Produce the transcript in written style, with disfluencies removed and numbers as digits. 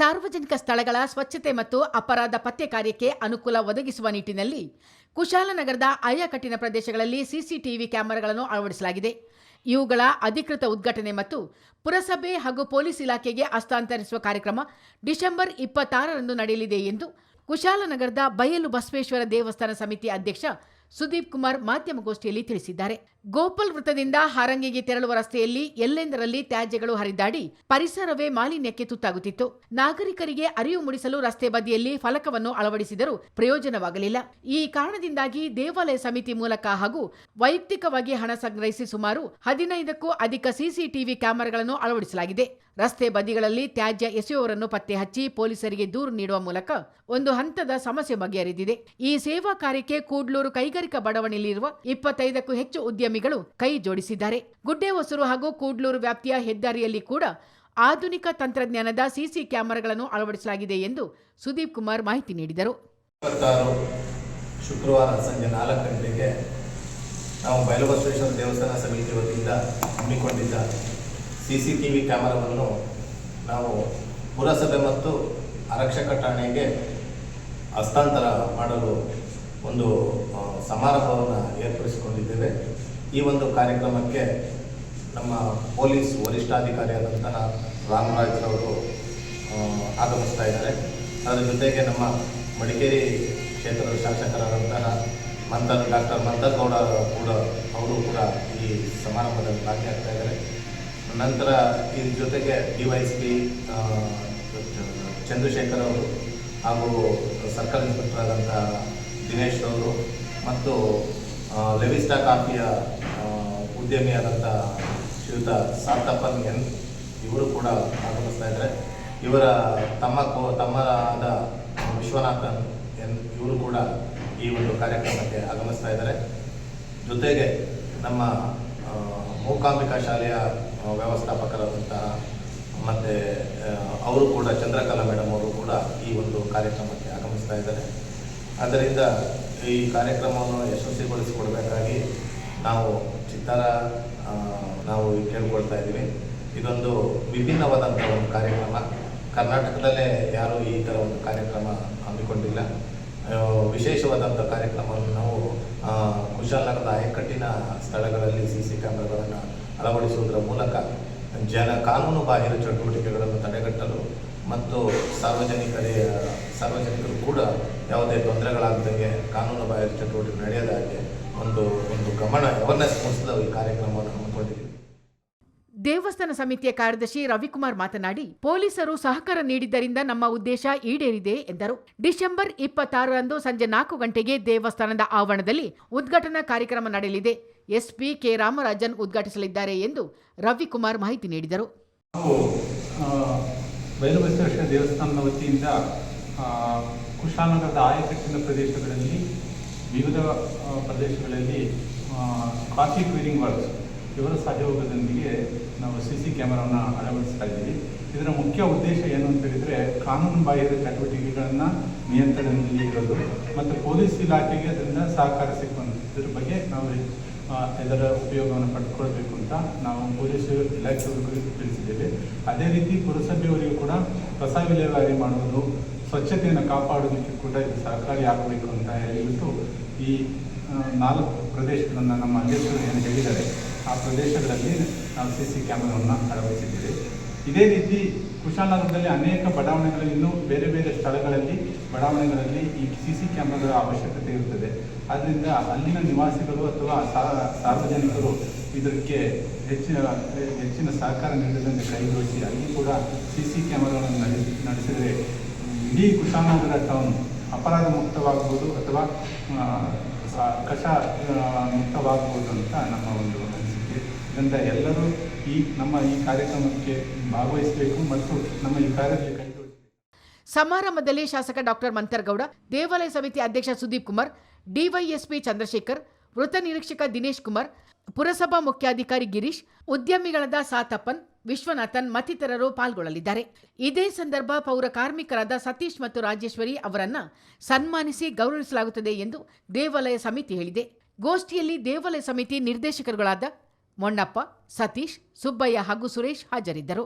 ಸಾರ್ವಜನಿಕ ಸ್ಥಳಗಳ ಸ್ವಚ್ಛತೆ ಮತ್ತು ಅಪರಾಧ ಪತ್ತೆ ಕಾರ್ಯಕ್ಕೆ ಅನುಕೂಲ ಒದಗಿಸುವ ನಿಟ್ಟಿನಲ್ಲಿ ಕುಶಾಲನಗರದ ಆಯಕಟ್ಟಿನ ಪ್ರದೇಶಗಳಲ್ಲಿ ಸಿಸಿಟಿವಿ ಕ್ಯಾಮೆರಾಗಳನ್ನು ಅಳವಡಿಸಲಾಗಿದೆ. ಇವುಗಳ ಅಧಿಕೃತ ಉದ್ಘಾಟನೆ ಮತ್ತು ಪುರಸಭೆ ಹಾಗೂ ಪೊಲೀಸ್ ಇಲಾಖೆಗೆ ಹಸ್ತಾಂತರಿಸುವ ಕಾರ್ಯಕ್ರಮ ಡಿಸೆಂಬರ್ 26ರಂದು ನಡೆಯಲಿದೆ ಎಂದು ಕುಶಾಲನಗರದ ಬಯಲು ಬಸವೇಶ್ವರ ದೇವಸ್ಥಾನ ಸಮಿತಿ ಅಧ್ಯಕ್ಷ ಸುದೀಪ್ ಕುಮಾರ್ ಮಾಧ್ಯಮಗೋಷ್ಠಿಯಲ್ಲಿ ತಿಳಿಸಿದ್ದಾರೆ. ಗೋಪಾಲ್ ವೃತ್ತದಿಂದ ಹಾರಂಗಿಗೆ ತೆರಳುವ ರಸ್ತೆಯಲ್ಲಿ ಎಲ್ಲೆಂದರಲ್ಲಿ ತ್ಯಾಜ್ಯಗಳು ಹರಿದಾಡಿ ಪರಿಸರವೇ ಮಾಲಿನ್ಯಕ್ಕೆ ತುತ್ತಾಗುತ್ತಿತ್ತು. ನಾಗರಿಕರಿಗೆ ಅರಿವು ಮೂಡಿಸಲು ರಸ್ತೆ ಬದಿಯಲ್ಲಿ ಫಲಕವನ್ನು ಅಳವಡಿಸಿದರೂ ಪ್ರಯೋಜನವಾಗಲಿಲ್ಲ. ಈ ಕಾರಣದಿಂದಾಗಿ ದೇವಾಲಯ ಸಮಿತಿ ಮೂಲಕ ಹಾಗೂ ವೈಯಕ್ತಿಕವಾಗಿ ಹಣ ಸಂಗ್ರಹಿಸಿ ಸುಮಾರು 15ಕ್ಕೂ ಅಧಿಕ ಸಿಸಿಟಿವಿ ಕ್ಯಾಮೆರಾಗಳನ್ನು ಅಳವಡಿಸಲಾಗಿದೆ. ರಸ್ತೆ ಬದಿಗಳಲ್ಲಿ ತ್ಯಾಜ್ಯ ಎಸೆಯುವವರನ್ನು ಪತ್ತೆ ಹಚ್ಚಿ ಪೊಲೀಸರಿಗೆ ದೂರು ನೀಡುವ ಮೂಲಕ ಒಂದು ಹಂತದ ಸಮಸ್ಯೆ ಬಗೆಹರಿದಿದೆ. ಈ ಸೇವಾ ಕಾರ್ಯಕ್ಕೆ ಕೂಡ್ಲೂರು ಕೈಗಾರಿಕಾ ಬಡಾವಣೆಯಲ್ಲಿರುವ 25ಕ್ಕೂ ಹೆಚ್ಚು ಉದ್ಯಮಿಗಳು ಕೈ ಜೋಡಿಸಿದ್ದಾರೆ. ಗುಡ್ಡೆಹೊಸೂರು ಹಾಗೂ ಕೂಡ್ಲೂರು ವ್ಯಾಪ್ತಿಯ ಹೆದ್ದಾರಿಯಲ್ಲಿ ಕೂಡ ಆಧುನಿಕ ತಂತ್ರಜ್ಞಾನದ ಸಿಸಿ ಕ್ಯಾಮೆರಾಗಳನ್ನು ಅಳವಡಿಸಲಾಗಿದೆ ಎಂದು ಸುದೀಪ್ ಕುಮಾರ್ ಮಾಹಿತಿ ನೀಡಿದರು. ಶುಕ್ರವಾರ ಸಂಜೆ 4 ಗಂಟೆಗೆ ನಾವು ಬಯಲುಬಸವೇಶ್ವರ ದೇವಸ್ಥಾನ ಸಮಿತಿ ವತಿಯಿಂದ ಹಮ್ಮಿಕೊಂಡಿದ್ದ ಸಿಸಿಟಿವಿ ಕ್ಯಾಮೆರಾವನ್ನು ನಾವು ಪುರಸಭೆ ಮತ್ತು ಆರಕ್ಷಕ ಠಾಣೆಗೆ ಹಸ್ತಾಂತರ ಮಾಡಲು ಒಂದು ಸಮಾರಂಭವನ್ನು ಏರ್ಪಡಿಸಿಕೊಂಡಿದ್ದೇವೆ. ಈ ಒಂದು ಕಾರ್ಯಕ್ರಮಕ್ಕೆ ನಮ್ಮ ಪೊಲೀಸ್ ವರಿಷ್ಠಾಧಿಕಾರಿಯಾದಂತಹ ರಾಮರಾಜ್ರವರು ಆಗಮಿಸ್ತಾ ಇದ್ದಾರೆ. ಅದರ ಜೊತೆಗೆ ನಮ್ಮ ಮಡಿಕೇರಿ ಕ್ಷೇತ್ರದ ಶಾಸಕರಾದಂತಹ ಡಾಕ್ಟರ್ ಮಂತರ್ಗೌಡ ಅವರು ಕೂಡ ಈ ಸಮಾರಂಭದಲ್ಲಿ ಭಾಗಿಯಾಗ್ತಾ ಇದ್ದಾರೆ. ನಂತರ ಇದ್ರ ಜೊತೆಗೆ DYSP ಚಂದ್ರಶೇಖರ್ ಅವರು ಹಾಗೂ ಸರ್ಕಲ್ ಇನ್ಸ್ಪೆಕ್ಟರ್ ಆದಂಥ ದಿನೇಶ್ ಅವರು ಮತ್ತು ಲೆವಿಸ್ಟಾ ಕಾಫಿಯ ಉದ್ಯಮಿಯಾದಂಥ ಶ್ರೀಯುತ ಸಾರ್ಥಪ್ಪನ್ ಎನ್ ಇವರು ಕೂಡ ಆಗಮಿಸ್ತಾ ಇದ್ದಾರೆ. ಇವರ ತಮ್ಮರಾದ ವಿಶ್ವನಾಥನ್ ಎನ್ ಇವರು ಕೂಡ ಈ ಒಂದು ಕಾರ್ಯಕ್ರಮಕ್ಕೆ ಆಗಮಿಸ್ತಾ ಇದ್ದಾರೆ. ಜೊತೆಗೆ ನಮ್ಮ ಮೂಕಾಂಬಿಕಾ ಶಾಲೆಯ ವ್ಯವಸ್ಥಾಪಕರಾದಂತಹ ಮತ್ತು ಅವರು ಕೂಡ ಚಂದ್ರಕಲಾ ಮೇಡಮ್ ಅವರು ಕೂಡ ಈ ಒಂದು ಕಾರ್ಯಕ್ರಮಕ್ಕೆ ಆಗಮಿಸ್ತಾ ಇದ್ದಾರೆ. ಆದ್ದರಿಂದ ಈ ಕಾರ್ಯಕ್ರಮವನ್ನು ಯಶಸ್ವಿಗೊಳಿಸಿಕೊಡಬೇಕಾಗಿ ನಾವು ನಾವು ಕೇಳ್ಕೊಳ್ತಾ ಇದ್ದೀವಿ. ಇದೊಂದು ವಿಭಿನ್ನವಾದಂಥ ಒಂದು ಕಾರ್ಯಕ್ರಮ. ಕರ್ನಾಟಕದಲ್ಲೇ ಯಾರೂ ಈ ಥರ ಒಂದು ಕಾರ್ಯಕ್ರಮ ಹಮ್ಮಿಕೊಂಡಿಲ್ಲ. ವಿಶೇಷವಾದಂಥ ಕಾರ್ಯಕ್ರಮವನ್ನು ನಾವು ಕುಶಾಲನಗರದ ಆಯಕಟ್ಟಿನ ಸ್ಥಳಗಳಲ್ಲಿ ಸಿಸಿ ಕ್ಯಾಮೆರಾಗಳನ್ನು ಅಳವಡಿಸುವುದರ ಮೂಲಕ ಕಾನೂನು ಬಾಹಿರ ಚಟುವಟಿಕೆಗಳನ್ನು ತಡೆಗಟ್ಟಲು ಮತ್ತು ಸಾರ್ವಜನಿಕರು ಕೂಡ ಯಾವುದೇ ತೊಂದರೆಗಳಾಗದಂಗೆ ಕಾನೂನು ಬಾಹಿರ ಚಟುವಟಿಕೆ ನಡೆಯದಾಗೆ ಒಂದು ಗಮನ ಅವೇರ್ನೆಸ್ ಮೂಡಿಸಲು ಈ ಕಾರ್ಯಕ್ರಮವನ್ನು ಹಮ್ಮಿಕೊಂಡಿದ್ದೀವಿ. ದೇವಸ್ಥಾನ ಸಮಿತಿಯ ಕಾರ್ಯದರ್ಶಿ ರವಿಕುಮಾರ್ ಮಾತನಾಡಿ, ಪೊಲೀಸರು ಸಹಕಾರ ನೀಡಿದ್ದರಿಂದ ನಮ್ಮ ಉದ್ದೇಶ ಈಡೇರಿದೆ ಎಂದರು. ಡಿಸೆಂಬರ್ 26ರಂದು ಸಂಜೆ 4 ಗಂಟೆಗೆ ದೇವಸ್ಥಾನದ ಆವರಣದಲ್ಲಿ ಉದ್ಘಾಟನಾ ಕಾರ್ಯಕ್ರಮ ನಡೆಯಲಿದೆ. SP ಕೆ ರಾಮರಾಜನ್ ಉದ್ಘಾಟಿಸಲಿದ್ದಾರೆ ಎಂದು ರವಿಕುಮಾರ್ ಮಾಹಿತಿ ನೀಡಿದರು. ಬಯಲುಬಸವೇಶ್ವರ ದೇವಸ್ಥಾನದ ವತಿಯಿಂದ ಕುಶಾಲನಗರದ ಆಯಕಟ್ಟಿನ ಪ್ರದೇಶಗಳಲ್ಲಿ ವಿವಿಧ ಪ್ರದೇಶಗಳಲ್ಲಿ ಕಾಫಿ ಕ್ಯೂರಿಂಗ್ ವರ್ಕ್ಸ್ ಇವರ ಸಹಯೋಗದೊಂದಿಗೆ ನಾವು ಸಿಸಿ ಕ್ಯಾಮೆರಾವನ್ನು ಅಳವಡಿಸ್ತಾ ಇದ್ದೀವಿ. ಇದರ ಮುಖ್ಯ ಉದ್ದೇಶ ಏನು ಅಂತ ಹೇಳಿದರೆ ಕಾನೂನು ಬಾಹಿರ ಚಟುವಟಿಕೆಗಳನ್ನು ನಿಯಂತ್ರಣದಲ್ಲಿ ಇರೋದು ಮತ್ತು ಪೊಲೀಸ್ ಇಲಾಖೆಗೆ ಅದರಿಂದ ಸಹಕಾರ ಸಿಕ್ಕುವಂಥದ್ರ ಬಗ್ಗೆ ನಾವು ಇದರ ಉಪಯೋಗವನ್ನು ಪಡೆದುಕೊಳ್ಬೇಕು ಅಂತ ನಾವು ಪೊಲೀಸ್ ಇಲಾಖೆಯವರಿಗೂ ತಿಳಿಸಿದ್ದೇವೆ. ಅದೇ ರೀತಿ ಪುರಸಭೆಯವರಿಗೂ ಕೂಡ ಕಸ ವಿಲೇವಾರಿ ಮಾಡುವುದು, ಸ್ವಚ್ಛತೆಯನ್ನು ಕಾಪಾಡೋದಕ್ಕೆ ಕೂಡ ಇದು ಸಹಕಾರಿ ಆಗಬೇಕು ಅಂತ ಹೇಳಿಬಿಟ್ಟು ಈ 4 ಪ್ರದೇಶಗಳನ್ನು ನಮ್ಮ ಅಧ್ಯಕ್ಷರು ಏನು ಹೇಳಿದ್ದಾರೆ ಆ ಪ್ರದೇಶಗಳಲ್ಲಿ ನಾವು ಸಿಸಿ ಕ್ಯಾಮೆರಾವನ್ನು ಅಳವಡಿಸಿದ್ದೇವೆ. ಇದೇ ರೀತಿ ಕುಶಾಲನಗರದಲ್ಲಿ ಅನೇಕ ಬಡಾವಣೆಗಳಲ್ಲಿ ಇನ್ನೂ ಬೇರೆ ಬೇರೆ ಬಡಾವಣೆಗಳಲ್ಲಿ ಈ ಸಿಸಿ ಕ್ಯಾಮೆರಾಗಳ ಅವಶ್ಯಕತೆ ಇರುತ್ತದೆ. ಆದ್ದರಿಂದ ಅಲ್ಲಿನ ನಿವಾಸಿಗಳು ಅಥವಾ ಸಾರ್ವಜನಿಕರು ಇದಕ್ಕೆ ಹೆಚ್ಚಿನ ಸಹಕಾರ ನೀಡದಂತೆ ಕೈಗೊಳಿಸಿ ಅಲ್ಲಿ ಕೂಡ ಸಿಸಿ ಕ್ಯಾಮೆರಾಗಳನ್ನು ನಡೆಸಿದರೆ ಇಡೀ ಕುಶಾಲನಗರ ಟೌನ್ ಅಪರಾಧ ಮುಕ್ತವಾಗಬಹುದು ಅಥವಾ ಕಸ ಮುಕ್ತವಾಗಬಹುದು ಅಂತ ನಮ್ಮ ಒಂದು ಅನಿಸಿಕೆ. ಇದರಿಂದ ಎಲ್ಲರೂ ನಮ್ಮ ಈ ಕಾರ್ಯಕ್ರಮಕ್ಕೆ ಭಾಗವಹಿಸಬೇಕು ಮತ್ತು ನಮ್ಮ ಈ ಕಾರ್ಯದಲ್ಲಿ ಕೈಗೊಳ್ಳಬೇಕು. ಸಮಾರಂಭದಲ್ಲಿ ಶಾಸಕ ಡಾಕ್ಟರ್ ಮಂತರ್ಗೌಡ, ದೇವಾಲಯ ಸಮಿತಿ ಅಧ್ಯಕ್ಷ ಸುದೀಪ್ ಕುಮಾರ್, DYSP ಚಂದ್ರಶೇಖರ್, ವೃತ್ತ ನಿರೀಕ್ಷಕ ದಿನೇಶ್ ಕುಮಾರ್, ಪುರಸಭಾ ಮುಖ್ಯಾಧಿಕಾರಿ ಗಿರೀಶ್, ಉದ್ಯಮಿಗಳಾದ ಸಾತಪ್ಪನ್, ವಿಶ್ವನಾಥನ್ ಮತ್ತಿತರರು ಪಾಲ್ಗೊಳ್ಳಲಿದ್ದಾರೆ. ಇದೇ ಸಂದರ್ಭ ಪೌರ ಕಾರ್ಮಿಕರಾದ ಸತೀಶ್ ಮತ್ತು ರಾಜೇಶ್ವರಿ ಅವರನ್ನ ಸನ್ಮಾನಿಸಿ ಗೌರವಿಸಲಾಗುತ್ತದೆ ಎಂದು ದೇವಾಲಯ ಸಮಿತಿ ಹೇಳಿದೆ. ಗೋಷ್ಠಿಯಲ್ಲಿ ದೇವಾಲಯ ಸಮಿತಿ ನಿರ್ದೇಶಕರುಗಳಾದ ಮೊಣ್ಣಪ್ಪ, ಸತೀಶ್, ಸುಬ್ಬಯ್ಯ ಹಾಗೂ ಸುರೇಶ್ ಹಾಜರಿದ್ದರು.